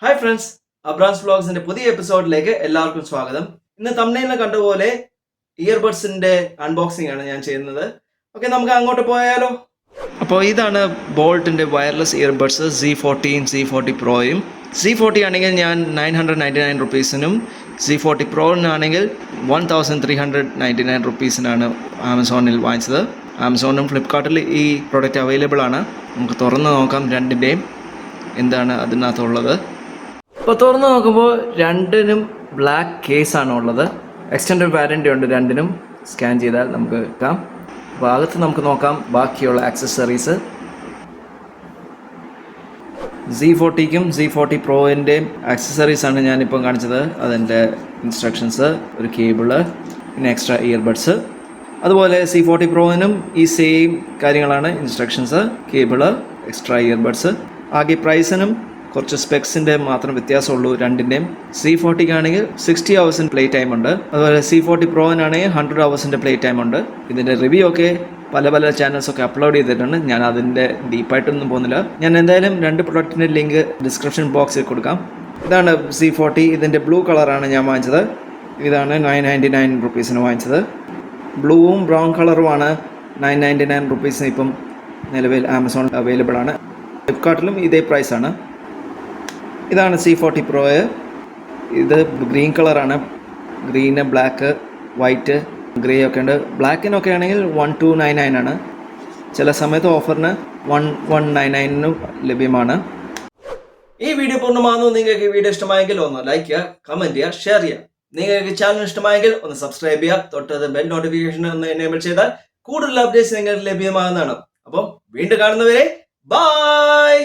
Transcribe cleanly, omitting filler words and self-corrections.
Hi friends, അബ്രാൻസ് വ്ലോഗ്സിന്റെ പുതിയ എപ്പിസോഡിലേക്ക് എല്ലാവർക്കും സ്വാഗതം. ഇന്ന് തംബ്നെയിലിൽ കണ്ടപോലെ ഇയർബഡ്സിന്റെ അൺബോക്സിംഗ് ആണ് ഞാൻ ചെയ്യുന്നത്. ഓക്കെ, നമുക്ക് അങ്ങോട്ട് പോയാലോ. അപ്പോൾ ഇതാണ് ബോൾട്ടിന്റെ wireless earbuds Z40 Z40 പ്രോയും. Z40 ആണെങ്കിൽ ഞാൻ 999 റുപ്പീസിനും Z40 പ്രോനാണെങ്കിൽ 1399 റുപ്പീസിനാണ് ആമസോണിൽ വാങ്ങിച്ചത്. ആമസോണിലും ഫ്ലിപ്കാർട്ടിൽ ഈ പ്രോഡക്റ്റ് അവൈലബിൾ ആണ്. നമുക്ക് തുറന്ന് നോക്കാം രണ്ടിൻ്റെയും എന്താണ് അതിനകത്തുള്ളത്. ഇപ്പോൾ തുറന്ന് നോക്കുമ്പോൾ രണ്ടിനും ബ്ലാക്ക് കേസാണ് ഉള്ളത്. എക്സ്റ്റൻഡഡ് വാറൻറ്റി ഉണ്ട് രണ്ടിനും. സ്കാൻ ചെയ്താൽ നമുക്ക് കിട്ടാം. അപ്പോൾ അകത്ത് നമുക്ക് നോക്കാം ബാക്കിയുള്ള ആക്സസറീസ്. Z40ക്കും Z40 പ്രോയിൻ്റെയും ആക്സസറീസാണ് ഞാനിപ്പം കാണിച്ചത്. അതിൻ്റെ ഇൻസ്ട്രക്ഷൻസ്, ഒരു കേബിള്, പിന്നെ എക്സ്ട്രാ ഇയർബഡ്സ്. അതുപോലെ Z40 പ്രോയിനും ഈ സെയിം കാര്യങ്ങളാണ്. Instructions, cable, extra earbuds. ആകെ പ്രൈസിനും കുറച്ച് സ്പെക്സിൻ്റെ മാത്രം വ്യത്യാസമുള്ളൂ രണ്ടിൻ്റെയും. Z40 ആണെങ്കിൽ 60 hours പ്ലേ ടൈം ഉണ്ട്. അതുപോലെ Z40 പ്രോയിനാണെങ്കിൽ 100 hours പ്ലേ ടൈം ഉണ്ട്. ഇതിൻ്റെ റിവ്യൂ ഒക്കെ പല ചാനൽസൊക്കെ അപ്ലോഡ് ചെയ്തിട്ടുണ്ട്. ഞാൻ അതിൻ്റെ ഡീപ്പായിട്ടൊന്നും പോകുന്നില്ല. ഞാൻ എന്തായാലും രണ്ട് പ്രൊഡക്റ്റിൻ്റെ ലിങ്ക് ഡിസ്ക്രിപ്ഷൻ ബോക്സിൽ കൊടുക്കാം. ഇതാണ് Z40. ഇതിൻ്റെ ബ്ലൂ കളറാണ് ഞാൻ വാങ്ങിച്ചത്. ഇതാണ് 999 റുപ്പീസിന് വാങ്ങിച്ചത്. ബ്ലൂവും ബ്രൗൺ കളറുമാണ് 999 റുപ്പീസിന് ഇപ്പം നിലവിൽ ആമസോൺ അവൈലബിൾ ആണ്. ഫ്ലിപ്കാർട്ടിലും ഇതേ പ്രൈസാണ്. ഇതാണ് Z40 പ്രോയ്. ഇത് ഗ്രീൻ കളറാണ്. ഗ്രീന്, ബ്ലാക്ക്, വൈറ്റ്, ഗ്രേ ഒക്കെ ഉണ്ട്. ബ്ലാക്കിനൊക്കെ ആണെങ്കിൽ 1299 ആണ്. ചില സമയത്ത് ഓഫറിന് 1199 ലഭ്യമാണ്. ഈ വീഡിയോ പൂർണ്ണമാകുന്നു. നിങ്ങൾക്ക് ഈ വീഡിയോ ഇഷ്ടമായെങ്കിൽ ഒന്ന് ലൈക്ക് ചെയ്യുക, കമൻറ്റ് ചെയ്യുക, ഷെയർ ചെയ്യുക. നിങ്ങൾക്ക് ചാനൽ ഇഷ്ടമായെങ്കിൽ ഒന്ന് സബ്സ്ക്രൈബ് ചെയ്യുക. തൊട്ടത് ബെൽ നോട്ടിഫിക്കേഷൻ ഒന്ന് എനേബിൾ ചെയ്താൽ കൂടുതൽ അപ്ഡേറ്റ്സ് നിങ്ങൾക്ക് ലഭ്യമാകുന്നതാണ്. അപ്പം വീണ്ടും കാണുന്നവരെ ബൈ.